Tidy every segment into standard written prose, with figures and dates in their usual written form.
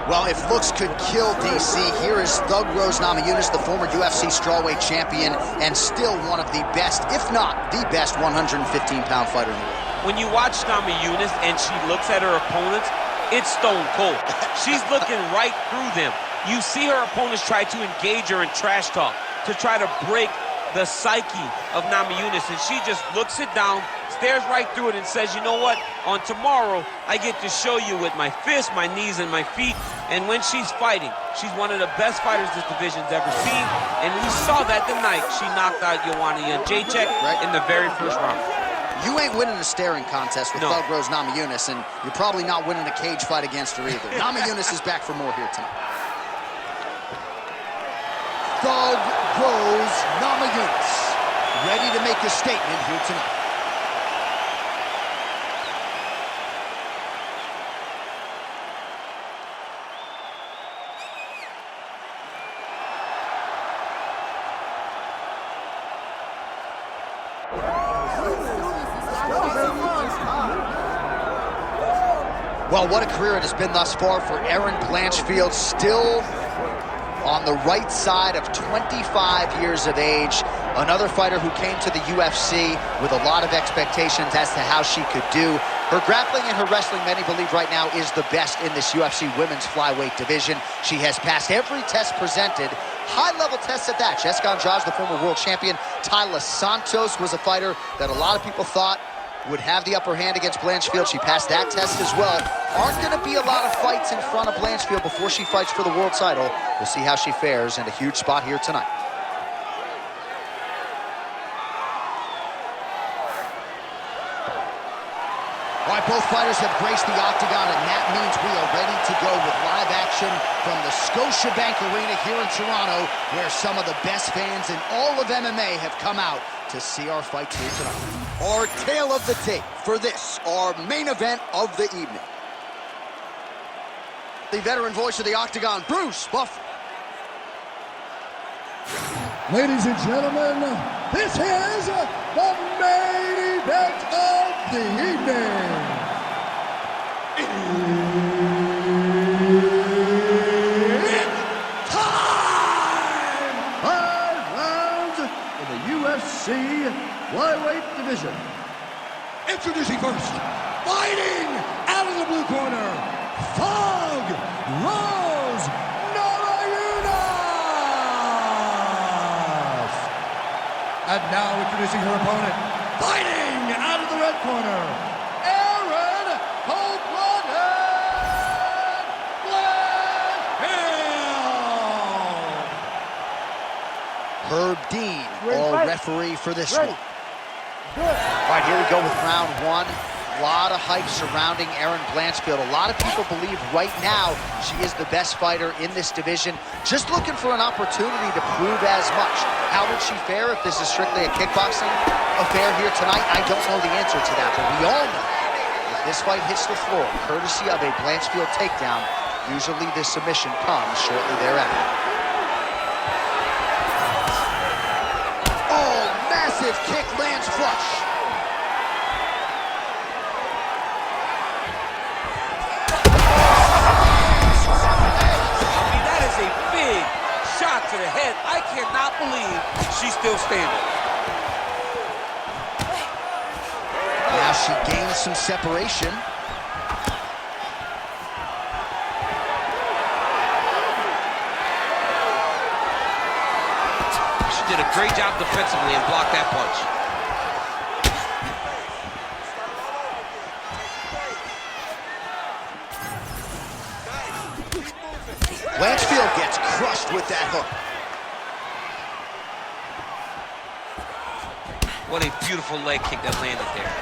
Well, if looks could kill DC, here is Thug Rose Namajunas, the former UFC strawweight champion, and still one of the best, if not the best, 115-pound fighter in the world. When you watch Namajunas and she looks at her opponents, it's stone cold. She's looking right through them. You see her opponents try to engage her in trash talk to try to break the psyche of Namajunas, and she just looks it down, stares right through it, and says, you know what, on tomorrow, I get to show you with my fists, my knees, and my feet. And when she's fighting, she's one of the best fighters this division's ever seen, and we saw that tonight. She knocked out Joanna Jędrzejczyk in the very first round. You ain't winning a staring contest with Thug Rose Namajunas, and you're probably not winning a cage fight against her either. Namajunas is back for more here tonight. Thug Rose Namajunas, ready to make a statement here tonight. Well, what a career it has been thus far for Erin Blanchfield, still on the right side of 25 years of age. Another fighter who came to the UFC with a lot of expectations as to how she could do. Her grappling and her wrestling, many believe right now, is the best in this UFC women's flyweight division. She has passed every test presented, high-level tests at that. Jessica Andrade, the former world champion. Tyler Santos was a fighter that a lot of people thought would have the upper hand against Blanchfield. She passed that test as well. Aren't going to be a lot of fights in front of Blanchfield before she fights for the world title. We'll see how she fares, and a huge spot here tonight. All right, both fighters have graced the octagon, and that means we are ready to go with live action from the Scotiabank Arena here in Toronto, where some of the best fans in all of MMA have come out to see our fights here tonight. Our tale of the tape for this, our main event of the evening. The veteran voice of the octagon, Bruce Buffer. Ladies and gentlemen, this is the main event of the evening. It's time! 5 rounds in the UFC flyweight division. Introducing first, fighting out of the blue corner, Thug Rose Namajunas. And now introducing her opponent, fighting out of the red corner, Erin Blanchfield. Herb Dean, our referee for this one. All right, here we go with round one. A lot of hype surrounding Erin Blanchfield. A lot of people believe right now she is the best fighter in this division, just looking for an opportunity to prove as much. How would she fare if this is strictly a kickboxing affair here tonight? I don't know the answer to that, but we all know if this fight hits the floor, courtesy of a Blanchfield takedown, usually the submission comes shortly thereafter. Oh, massive kick lands flush. To the head. I cannot believe she's still standing. Now she gains some separation. She did a great job defensively and blocked that punch. Blanchfield gets crushed with that hook. What a beautiful leg kick that landed there.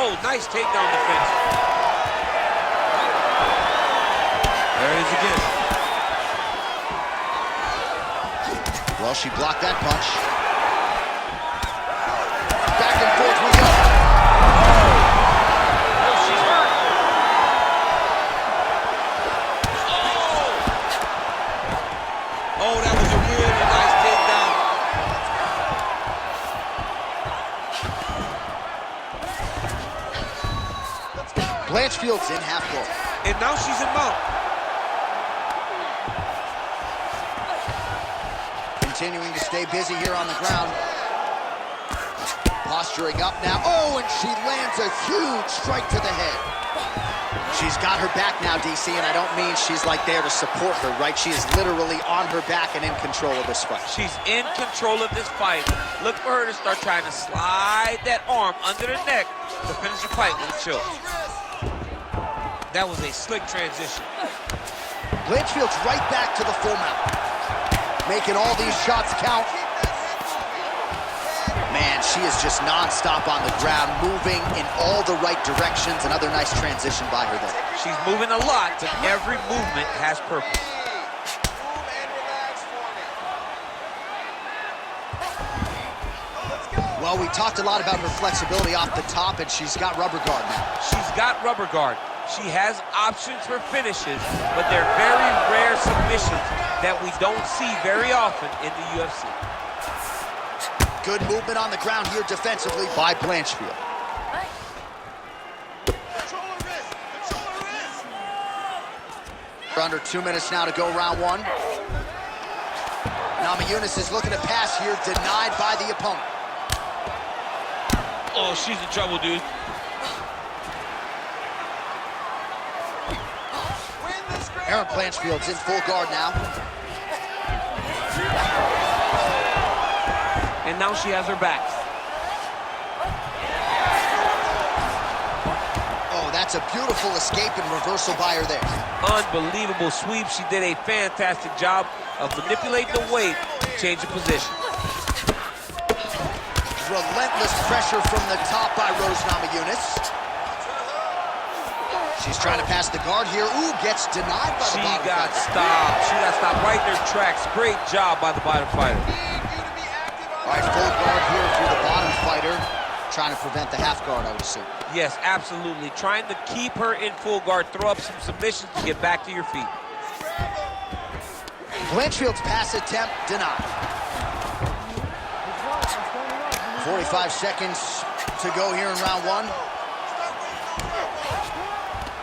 Oh, nice takedown defense. There it is again. Well, she blocked that punch. Back and forth we go. Oh, she's hurt. Oh, that was a really nice takedown. Blanchfield's in half guard. And now she's in mount. Continuing to stay busy here on the ground. Posturing up now. Oh, and she lands a huge strike to the head. She's got her back now, DC, and I don't mean she's like there to support her, right? She is literally on her back and in control of this fight. She's in control of this fight. Look for her to start trying to slide that arm under the neck to finish the fight with a choke. That was a slick transition. Blanchfield's right back to the full mount. Making all these shots count. Man, she is just non-stop on the ground, moving in all the right directions. Another nice transition by her there. She's moving a lot, but every movement has purpose. Well, we talked a lot about her flexibility off the top, and she's got rubber guard now. She's got rubber guard. She has options for finishes, but they're very rare submissions that we don't see very often in the UFC. Good movement on the ground here defensively by Blanchfield. Under 2 minutes now to go, round one. Namajunas is looking to pass here, denied by the opponent. Oh, she's in trouble, dude. Erin Blanchfield's in full guard now. And now she has her back. Oh, that's a beautiful escape and reversal by her there. Unbelievable sweep. She did a fantastic job of manipulating the weight to change the position. Relentless pressure from the top by Namajunas. She's trying to pass the guard here. Ooh, gets denied by the bottom fighter. She got stopped right in her tracks. Great job by the bottom fighter. All right, full guard here for the bottom fighter. Trying to prevent the half guard, I would assume. Yes, absolutely. Trying to keep her in full guard, throw up some submissions to get back to your feet. Blanchfield's pass attempt denied. 45 seconds to go here in round one.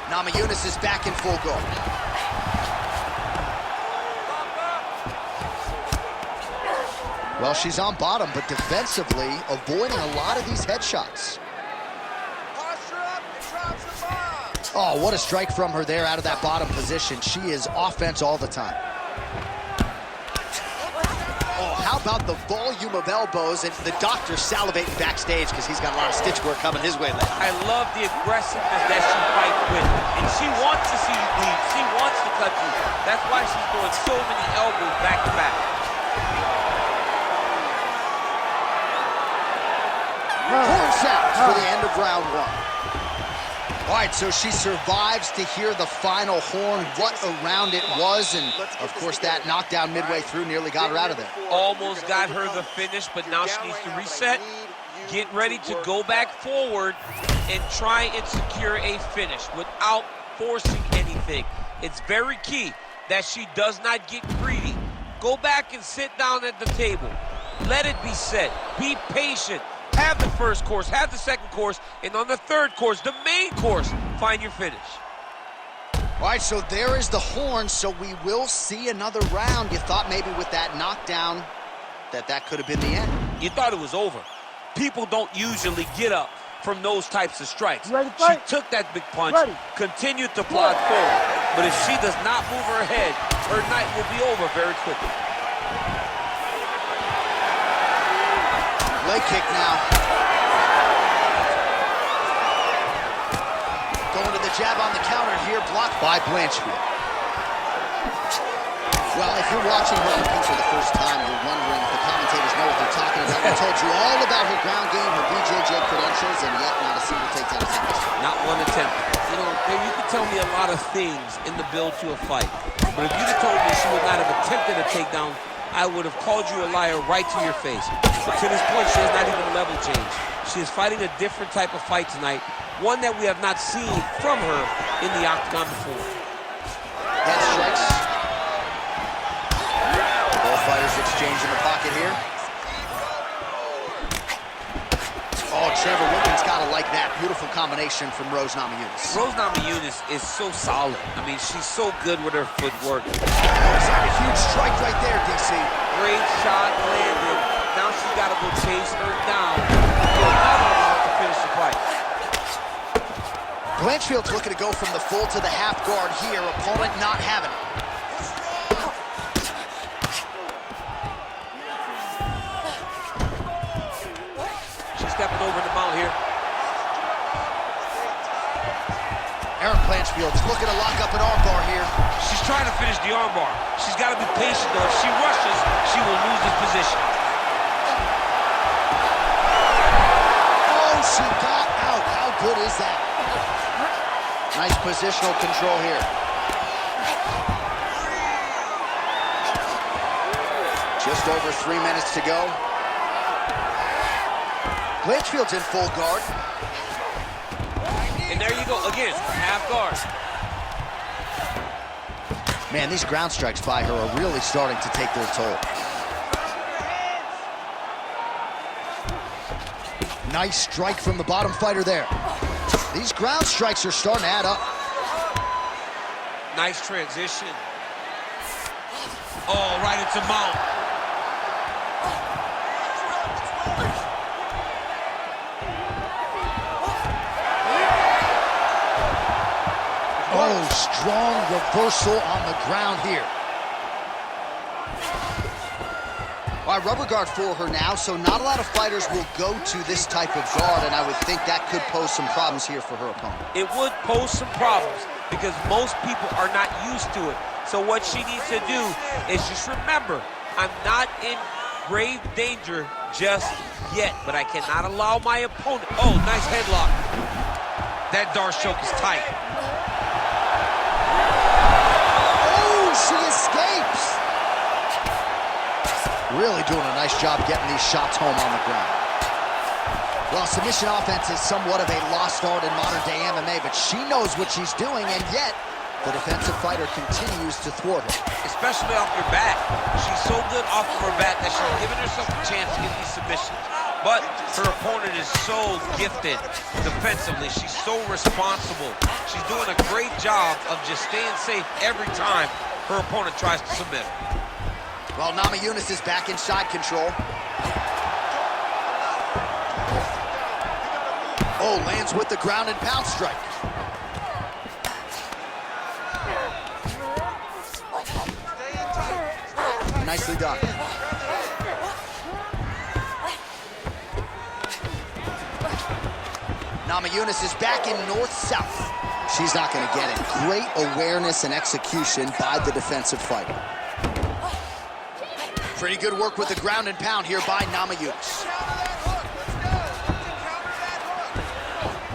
Namajunas is back in full guard. Well, she's on bottom, but defensively avoiding a lot of these headshots. Oh, what a strike from her there out of that bottom position. She is offense all the time. Oh, how about the volume of elbows, and the doctor salivating backstage because he's got a lot of stitch work coming his way lately. I love the aggressiveness that she fights with, and she wants to see you bleed. She wants to cut you. That's why she's throwing so many elbows back to back. Horn sounds for the end of round one. All right, so she survives to hear the final horn. What a round it was, and of course that knockdown midway through nearly got her out of there. Almost got her the finish, but now she needs to reset, get ready to go back forward, and try and secure a finish without forcing anything. It's very key that she does not get greedy. Go back and sit down at the table. Let it be said. Be patient. Have the first course, have the second course, and on the third course, the main course, find your finish. All right, so there is the horn, so we will see another round. You thought maybe with that knockdown that could have been the end. You thought it was over. People don't usually get up from those types of strikes. She took that big punch, continued to plod forward, but if she does not move her head, her night will be over very quickly. Leg kick now. Going to the jab on the counter here, blocked by Blanchfield. Well, if you're watching her compete for the first time, you're wondering if the commentators know what they're talking about. We told you all about her ground game, her BJJ credentials, and yet not a single takedown attempt. Not one attempt. You know, you can tell me a lot of things in the build to a fight, but if you'd have told me she would not have attempted a takedown, I would have called you a liar right to your face. But to this point, she has not even level changed. She is fighting a different type of fight tonight, one that we have not seen from her in the octagon before. Head strikes. Both fighters exchange in the pocket here. Oh, Trevor Whitman's got to like that. Beautiful combination from Rose Namajunas. Rose Namajunas is so solid. I mean, she's so good with her footwork. There's a huge strike right there, DC. Great shot landed. Now she's got to go chase her down. Get another one to finish the fight. Blanchfield's looking to go from the full to the half guard here. Opponent not having it. Stepping over the mount here. Erin Blanchfield's looking to lock up an armbar here. She's trying to finish the armbar. She's got to be patient, though. If she rushes, she will lose this position. Oh, she got out. How good is that? Nice positional control here. Just over 3 minutes to go. Blanchfield's in full guard. And there you go, again, half guard. Man, these ground strikes by her are really starting to take their toll. Nice strike from the bottom fighter there. These ground strikes are starting to add up. Nice transition. Oh, right into mount. Oh, strong reversal on the ground here. All right, rubber guard for her now, so not a lot of fighters will go to this type of guard, and I would think that could pose some problems here for her opponent. It would pose some problems because most people are not used to it. So what she needs to do is just remember, I'm not in grave danger just yet, but I cannot allow my opponent. Oh, nice headlock. That Darce choke is tight. She escapes. Really doing a nice job getting these shots home on the ground. Well, submission offense is somewhat of a lost art in modern-day MMA, but she knows what she's doing, and yet the defensive fighter continues to thwart her. Especially off her back. She's so good off of her back that she's giving herself a chance to get these submissions. But her opponent is so gifted defensively. She's so responsible. She's doing a great job of just staying safe every time her opponent tries to submit. Well, Namajunas is back in side control. Oh, lands with the ground and pound strike. Nicely done. Namajunas is back in north-south. She's not going to get it. Great awareness and execution by the defensive fighter. Pretty good work with the ground and pound here by Namajunas.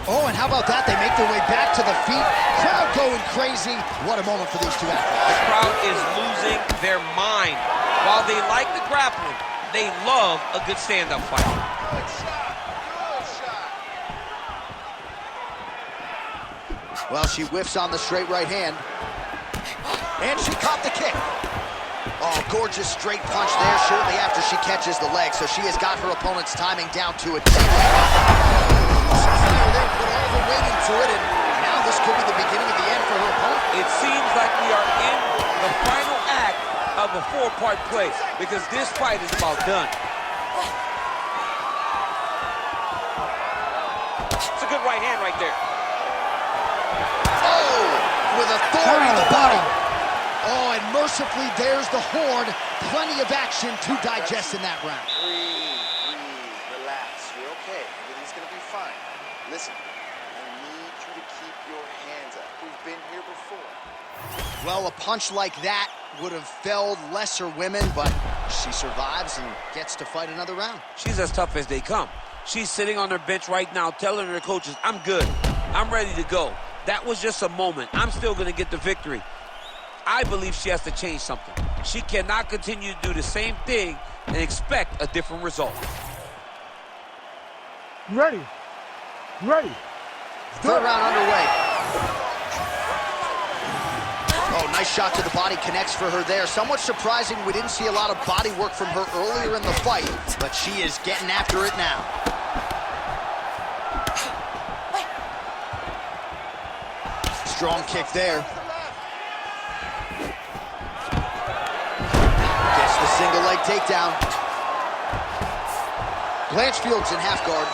Oh, and how about that? They make their way back to the feet. Crowd going crazy. What a moment for these two athletes. The crowd is losing their mind. While they like the grappling, they love a good stand-up fight. Well, she whiffs on the straight right hand. And she caught the kick. Oh, gorgeous straight punch there shortly after she catches the leg. So she has got her opponent's timing down to a T. There put all the weight into it, and now this could be the beginning of the end for her opponent. It seems like we are in the final act of a four-part play because this fight is about done. It's a good right hand right there. Oh, with authority to the body. Oh, and mercifully, there's the Horde. Plenty of action to digest in that round. Breathe, relax. You're okay. Everything's gonna be fine. Listen, I need you to keep your hands up. We've been here before. Well, a punch like that would have felled lesser women, but she survives and gets to fight another round. She's as tough as they come. She's sitting on her bench right now telling her coaches, I'm good. I'm ready to go. That was just a moment. I'm still going to get the victory. I believe she has to change something. She cannot continue to do the same thing and expect a different result. Ready. Third round underway. Oh, nice shot to the body, connects for her there. Somewhat surprising, we didn't see a lot of body work from her earlier in the fight, but she is getting after it now. Strong kick there. Gets the single leg takedown. Blanchfield's in half guard.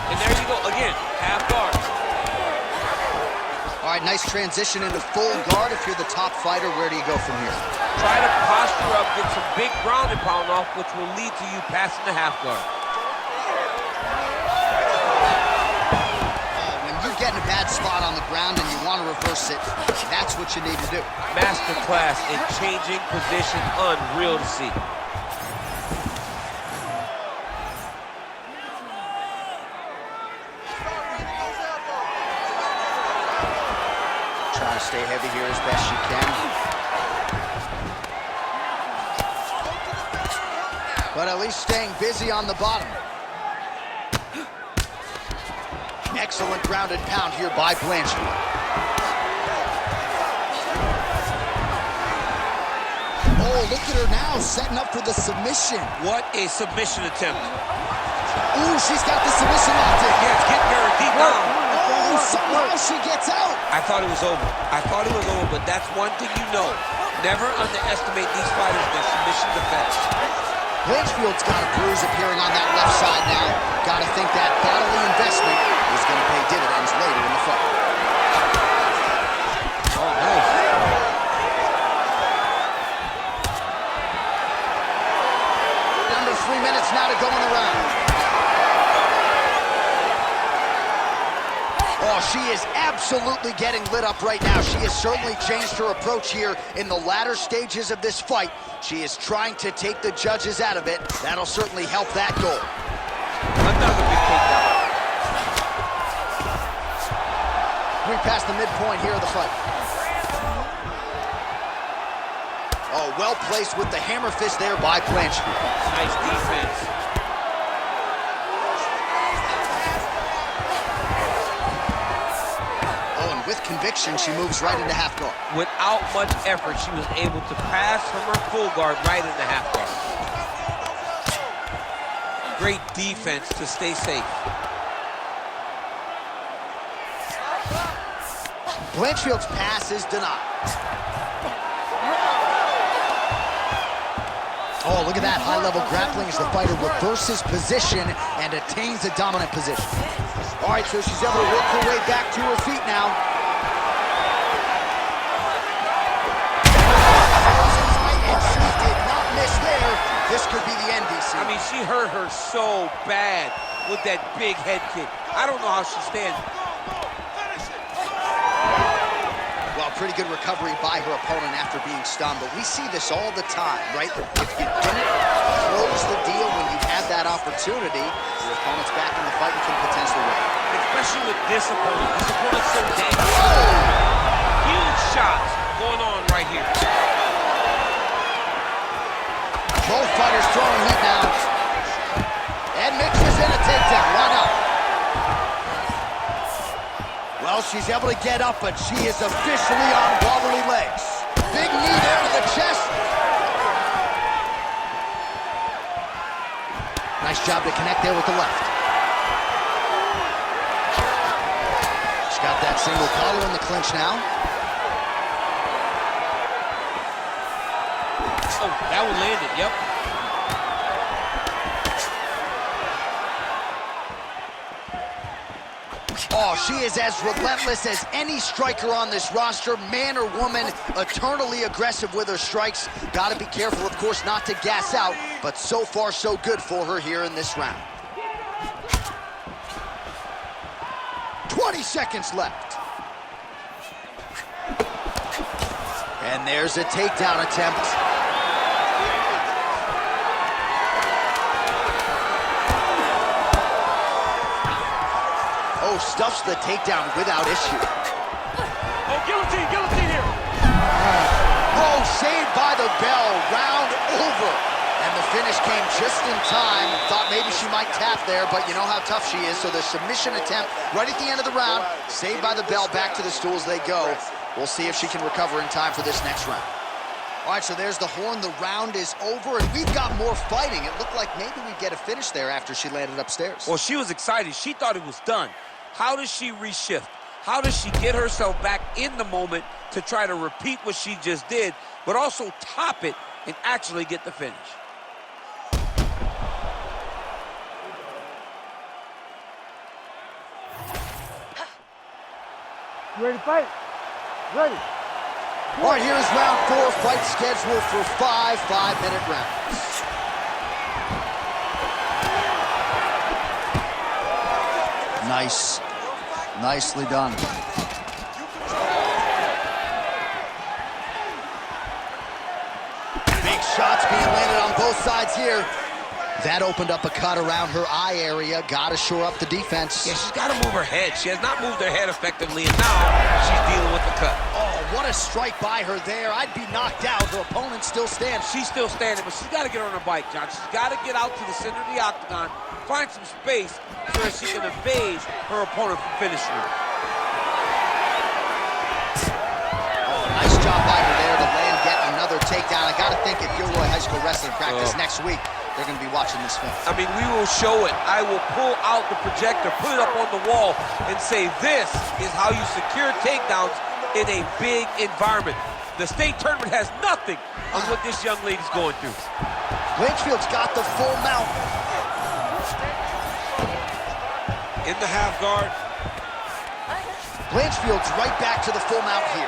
And there you go, again, half guard. All right, nice transition into full guard. If you're the top fighter, where do you go from here? Try to posture up, get some big ground and pound off, which will lead to you passing the half guard. When you get in a bad spot on the ground and you want to reverse it, that's what you need to do. Masterclass in changing position, unreal to see. Trying to stay heavy here as best she can. But at least staying busy on the bottom. Excellent grounded pound here by Blanchfield. Oh, look at her now, setting up for the submission. What a submission attempt. Ooh, she's got the submission locked in. Yeah, it's getting her deep down. Oh, somehow she gets out. I thought it was over. I thought it was over, but that's one thing you know. Never underestimate these fighters, their submission defense. Blanchfield's got a bruise appearing on that left side now. Got to think that bodily investment is going to pay dividends later in the fight. Oh, nice. Under 3 minutes now to go in the round. Oh, she is absolutely getting lit up right now. She has certainly changed her approach here in the latter stages of this fight. She is trying to take the judges out of it. That'll certainly help that goal. Another big takedown. We passed the midpoint here of the fight. Oh, well placed with the hammer fist there by Blanchfield. Nice defense. With conviction, she moves right into half guard. Without much effort, she was able to pass from her full guard right into half guard. Great defense to stay safe. Blanchfield's pass is denied. Oh, look at that high-level grappling as the fighter reverses position and attains a dominant position. All right, so she's able to work her way back to her feet now. This could be the end, DC. I mean, she hurt her so bad with that big head kick. I don't know how she stands. Well, pretty good recovery by her opponent after being stunned, but we see this all the time, right? If you don't close the deal when you have that opportunity, your opponent's back in the fight and can potentially win. Especially with this opponent. This opponent's so dangerous. Huge shots going on right here. Both fighters throwing heat now. And mixes in a takedown. Why not? Well, she's able to get up, but she is officially on wobbly legs. Big knee there to the chest. Nice job to connect there with the left. She's got that single collar in the clinch now. Oh, that one landed, yep. Oh, she is as relentless as any striker on this roster, man or woman, eternally aggressive with her strikes. Got to be careful, of course, not to gas out, but so far so good for her here in this round. 20 seconds left. And there's a takedown attempt. Oh, stuffs the takedown without issue. Oh, guillotine here. Oh, saved by the bell, round over. And the finish came just in time. Thought maybe she might tap there, but you know how tough she is. So the submission attempt right at the end of the round, saved by the bell, back to the stools they go. We'll see if she can recover in time for this next round. All right, so there's the horn. The round is over, and we've got more fighting. It looked like maybe we'd get a finish there after she landed upstairs. Well, she was excited. She thought it was done. How does she reshift? How does she get herself back in the moment to try to repeat what she just did, but also top it and actually get the finish? You ready to fight? Ready. All right, here's round 4. Fight scheduled for 5 5-minute rounds. Nice. Nicely done. Big shots being landed on both sides here. That opened up a cut around her eye area. Got to shore up the defense. Yeah, she's got to move her head. She has not moved her head effectively, and now she's dealing with the cut. Oh, what a strike by her there. I'd be knocked out. Her opponent still stands. She's still standing, but she's got to get on her bike, John. She's got to get out to the center of the octagon, find some space so that she can evade her opponent from finishing her. Oh, nice job by her there to land yet another takedown. I got to think if Gilroy High School wrestling practice next week, they're going to be watching this film. I mean, we will show it. I will pull out the projector, put it up on the wall, and say this is how you secure takedowns in a big environment. The state tournament has nothing on what this young lady's going through. Blanchfield's got the full mount. In the half guard. Blanchfield's right back to the full mount here.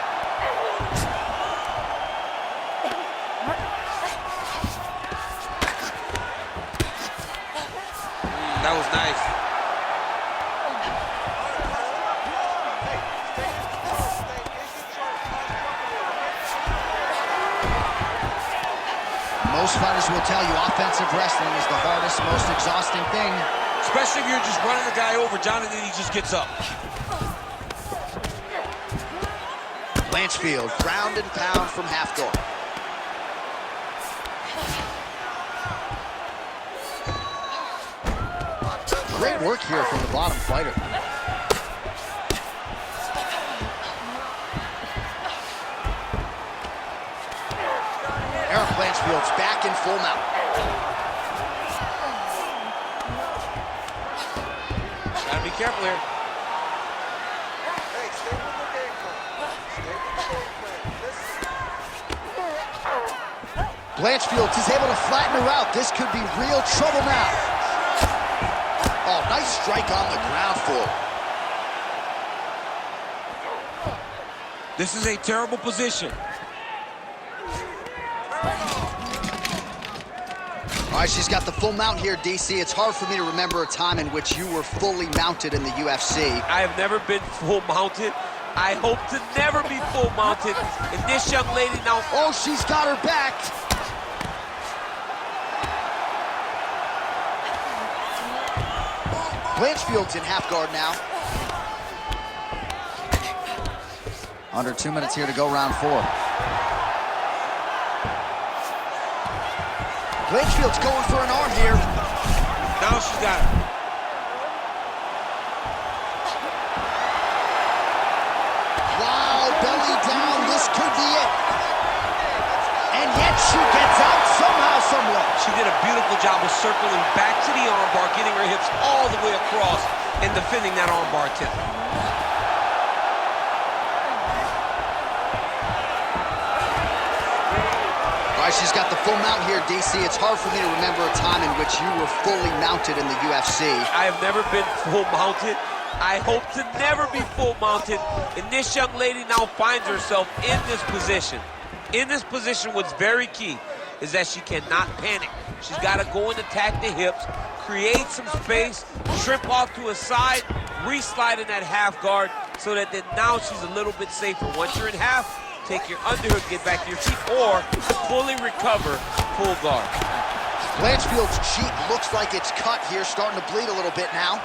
That was nice. Most fighters will tell you offensive wrestling is the hardest, most exhausting thing. Especially if you're just running the guy over, John, and then he just gets up. Blanchfield, ground and pound from half guard. Great work here from the bottom fighter. Erin Blanchfield's back in full mount. Gotta be careful here. Hey, stay with the game plan. Stay with the game plan. Listen. Blanchfield is able to flatten her out. This could be real trouble now. Oh, nice strike on the ground for her. This is a terrible position. All right, she's got the full mount here, DC. It's hard for me to remember a time in which you were fully mounted in the UFC. I have never been full mounted. I hope to never be full mounted. And this young lady now... Oh, she's got her back. Blanchfield's in half guard now. Under 2 minutes here to go, round 4. Blanchfield's going for an arm here. Now she's got it. Wow, belly down, this could be it. And yet she gets out somehow, somewhere. She did a beautiful job of circling back to the armbar, getting her hips all the way across and defending that armbar attempt. All right, she's got the full mount here, DC. It's hard for me to remember a time in which you were fully mounted in the UFC. I have never been full mounted. I hope to never be full mounted. And this young lady now finds herself in this position. In this position, what's very key is that she cannot panic. She's got to go and attack the hips, create some space, shrimp off to a side, re-slide in that half guard so that then now she's a little bit safer. Once you're in half, take your underhook, get back to your feet, or fully recover full guard. Blanchfield's cheek looks like it's cut here, starting to bleed a little bit now.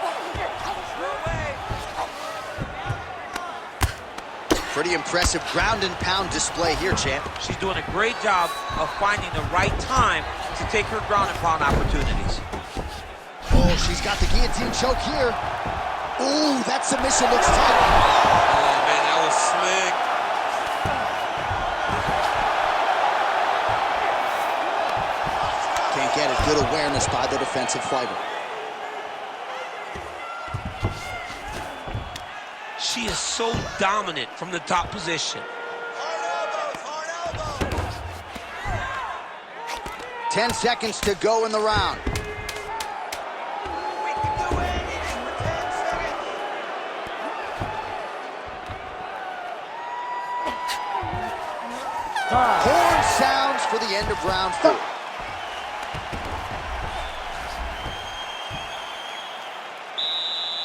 Pretty impressive ground and pound display here, champ. She's doing a great job of finding the right time to take her ground and pound opportunities. Oh, she's got the guillotine choke here. Ooh, that submission looks tight. Oh, man, that was slick. get it. Good awareness by the defensive fighter. She is so dominant from the top position. 10 seconds to go in the round. Horn sounds for the end of round 4.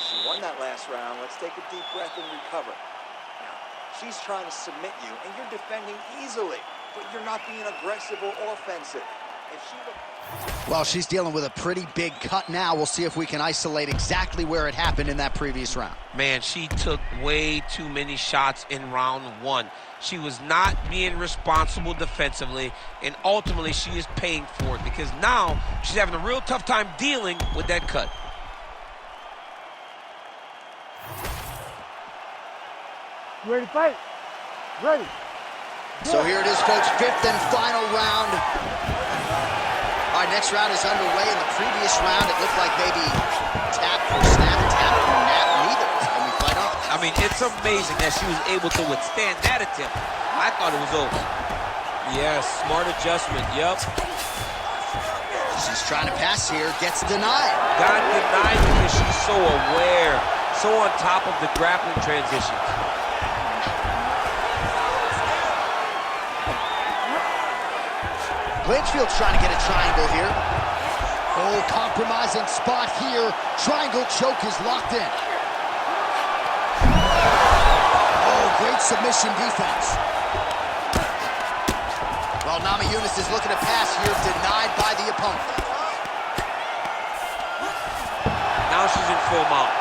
She won that last round. Let's take a deep breath and recover. Now, she's trying to submit you, and you're defending easily, but you're not being aggressive or offensive. Well, she's dealing with a pretty big cut now. We'll see if we can isolate exactly where it happened in that previous round. Man, she took way too many shots in round 1. She was not being responsible defensively, and ultimately she is paying for it because now she's having a real tough time dealing with that cut. You ready to fight? Ready. So here it is, folks, 5th and final round. All right, next round is underway. In the previous round, it looked like maybe tap or snap, tap or nap, neither. And we fight on. I mean, it's amazing that she was able to withstand that attempt. I thought it was over. Yes, smart adjustment, yep. She's trying to pass here, gets denied. Got denied because she's so aware, so on top of the grappling transitions. Blanchfield's trying to get a triangle here. Oh, compromising spot here. Triangle choke is locked in. Oh, great submission defense. Well, Namajunas is looking to pass here, denied by the opponent. Now she's in full mount.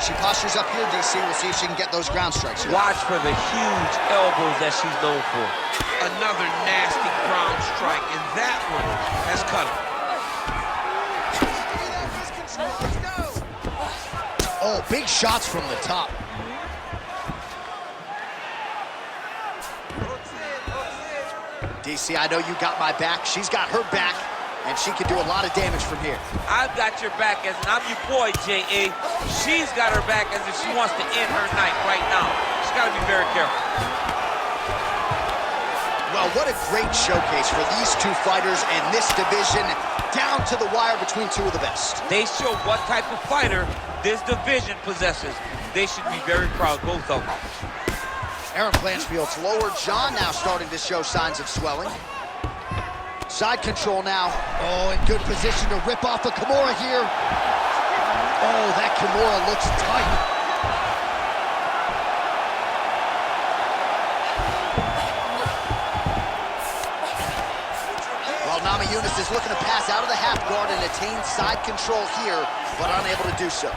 She postures up here, DC. We'll see if she can get those ground strikes here. Watch for the huge elbows that she's known for. Another nasty ground strike, and that one has cut her. Oh, big shots from the top. DC, I know you got my back. She's got her back, and she can do a lot of damage from here. I've got your back as I'm your boy, J.A. She's got her back as if she wants to end her night right now. She's got to be very careful. Well, what a great showcase for these two fighters and this division, down to the wire between two of the best. They show what type of fighter this division possesses. They should be very proud, both of them. Erin Blanchfield's lower jaw now starting to show signs of swelling. Side control now. Oh, in good position to rip off a Kimura here. Oh, that Kimura looks tight. Well, Namajunas is looking to pass out of the half guard and attain side control here, but unable to do so.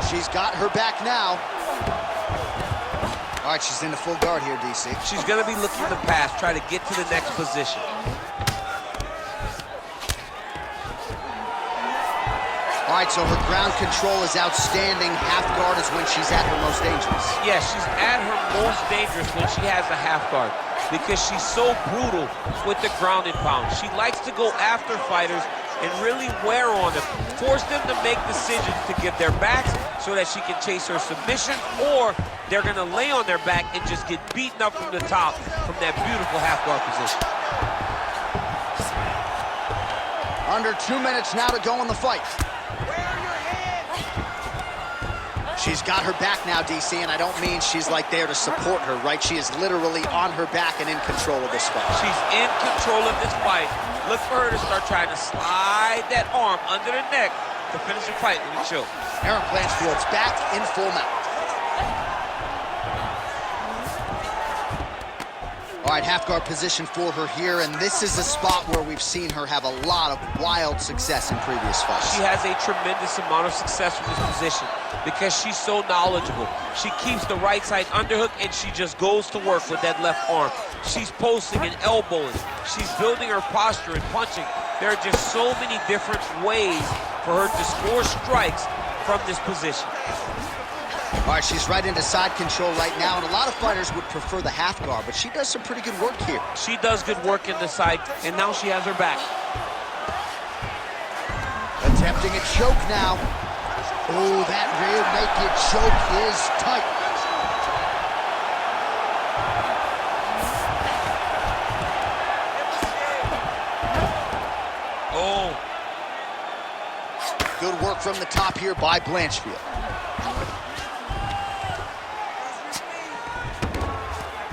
She's got her back now. All right, she's in the full guard here, DC. She's going to be looking to pass, try to get to the next position. All right, so her ground control is outstanding. Half guard is when she's at her most dangerous. Yeah, she's at her most dangerous when she has a half guard because she's so brutal with the ground and pound. She likes to go after fighters and really wear on them, force them to make decisions to get their backs so that she can chase her submission, or they're gonna lay on their back and just get beaten up from the top from that beautiful half guard position. Under 2 minutes now to go in the fight. She's got her back now, DC, and I don't mean she's like there to support her, right? She is literally on her back and in control of this fight. She's in control of this fight. Look for her to start trying to slide that arm under the neck to finish the fight when it shows. Erin Blanchfield's back in full mount. All All right, half guard position for her here, and this is a spot where we've seen her have a lot of wild success in previous fights. She has a tremendous amount of success from this position because she's so knowledgeable. She keeps the right side underhook, and she just goes to work with that left arm. She's posting and elbowing. She's building her posture and punching. There are just so many different ways for her to score strikes from this position. All right, she's right into side control right now, and a lot of fighters would prefer the half guard, but she does some pretty good work here. She does good work in the side, and now she has her back. Attempting a choke now. Oh, that rear naked choke is tight. Oh. Good work from the top here by Blanchfield.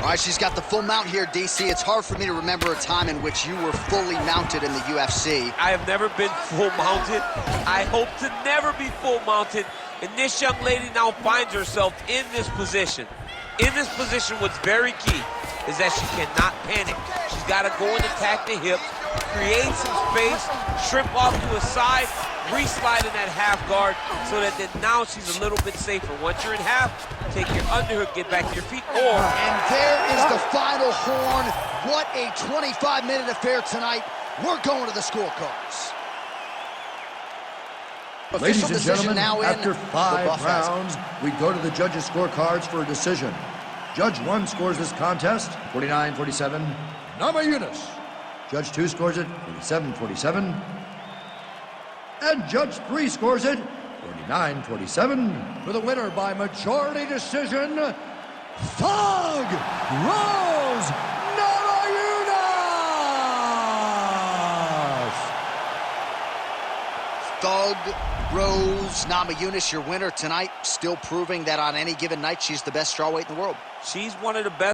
All right, she's got the full mount here, DC. It's hard for me to remember a time in which you were fully mounted in the UFC. I have never been full mounted. I hope to never be full mounted. And this young lady now finds herself in this position. In this position, what's very key is that she cannot panic. She's got to go and attack the hips, create some space, shrimp off to a side, re-slide in that half guard so that then now she's a little bit safer. Once you're in half, take your underhook, get back to your feet, or... And there is the final horn. What a 25-minute affair tonight. We're going to the scorecards. Ladies Official and decision gentlemen, now in. after The 5 buff has it. rounds, we go to the judges' scorecards for a decision. Judge 1 scores this contest 49-47, Namajunas. Judge 2 scores it 47-47. And Judge 3 scores it 49-47. For the winner by majority decision, Thug Rose Namajunas! Thug Rose Namajunas, your winner tonight, still proving that on any given night she's the best strawweight in the world. She's one of the best.